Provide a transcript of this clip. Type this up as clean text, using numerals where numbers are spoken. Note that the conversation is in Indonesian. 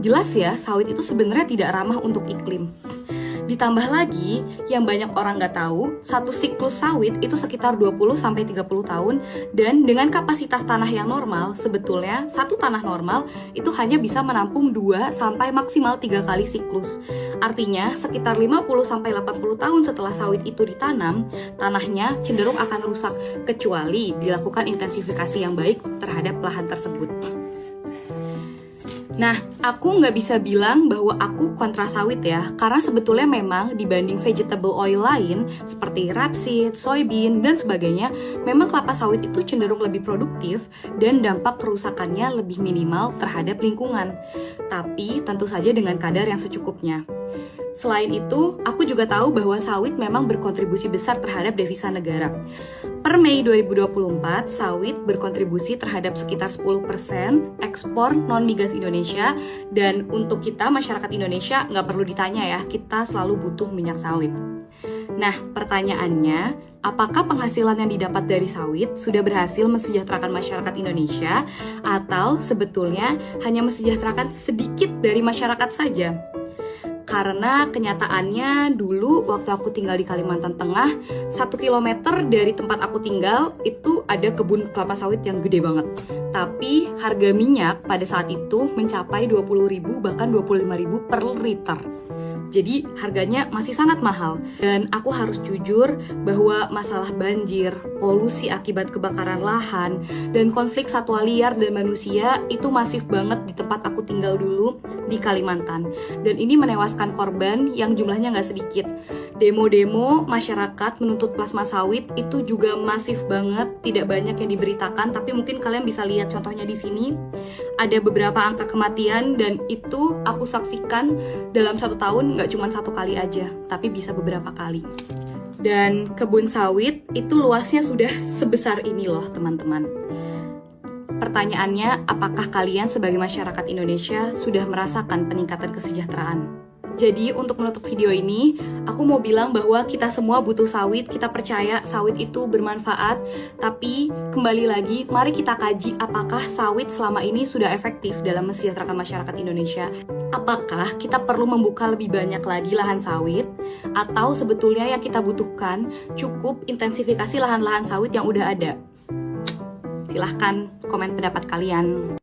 Jelas ya, sawit itu sebenarnya tidak ramah untuk iklim. Ditambah lagi, yang banyak orang nggak tahu, satu siklus sawit itu sekitar 20-30 tahun, dan dengan kapasitas tanah yang normal, sebetulnya satu tanah normal itu hanya bisa menampung 2 sampai maksimal 3 kali siklus. Artinya, sekitar 50-80 tahun setelah sawit itu ditanam, tanahnya cenderung akan rusak, kecuali dilakukan intensifikasi yang baik terhadap lahan tersebut. Nah, aku nggak bisa bilang bahwa aku kontra sawit ya, karena sebetulnya memang dibanding vegetable oil lain, seperti rapeseed, soybean, dan sebagainya, memang kelapa sawit itu cenderung lebih produktif dan dampak kerusakannya lebih minimal terhadap lingkungan. Tapi tentu saja dengan kadar yang secukupnya. Selain itu, aku juga tahu bahwa sawit memang berkontribusi besar terhadap devisa negara. Per Mei 2024, sawit berkontribusi terhadap sekitar 10% ekspor non-migas Indonesia, dan untuk kita, masyarakat Indonesia, nggak perlu ditanya ya, kita selalu butuh minyak sawit. Nah, pertanyaannya, apakah penghasilan yang didapat dari sawit sudah berhasil mensejahterakan masyarakat Indonesia, atau sebetulnya hanya mensejahterakan sedikit dari masyarakat saja? Karena kenyataannya dulu waktu aku tinggal di Kalimantan Tengah, 1 kilometer dari tempat aku tinggal itu ada kebun kelapa sawit yang gede banget. Tapi harga minyak pada saat itu mencapai 20.000 bahkan 25.000 per liter. Jadi harganya masih sangat mahal. Dan aku harus jujur bahwa masalah banjir, polusi akibat kebakaran lahan, dan konflik satwa liar dan manusia itu masif banget di tempat aku tinggal dulu di Kalimantan. Dan ini menewaskan korban yang jumlahnya nggak sedikit. Demo-demo masyarakat menuntut plasma sawit itu juga masif banget, tidak banyak yang diberitakan, tapi mungkin kalian bisa lihat contohnya di sini. Ada beberapa angka kematian dan itu aku saksikan dalam 1 tahun, nggak cuma 1 kali aja, tapi bisa beberapa kali. Dan kebun sawit itu luasnya sudah sebesar ini loh teman-teman. Pertanyaannya, apakah kalian sebagai masyarakat Indonesia sudah merasakan peningkatan kesejahteraan? Jadi untuk menutup video ini, aku mau bilang bahwa kita semua butuh sawit, kita percaya sawit itu bermanfaat, tapi kembali lagi, mari kita kaji apakah sawit selama ini sudah efektif dalam mensejahterakan masyarakat Indonesia. Apakah kita perlu membuka lebih banyak lagi lahan sawit, atau sebetulnya yang kita butuhkan cukup intensifikasi lahan-lahan sawit yang udah ada? Silahkan komen pendapat kalian.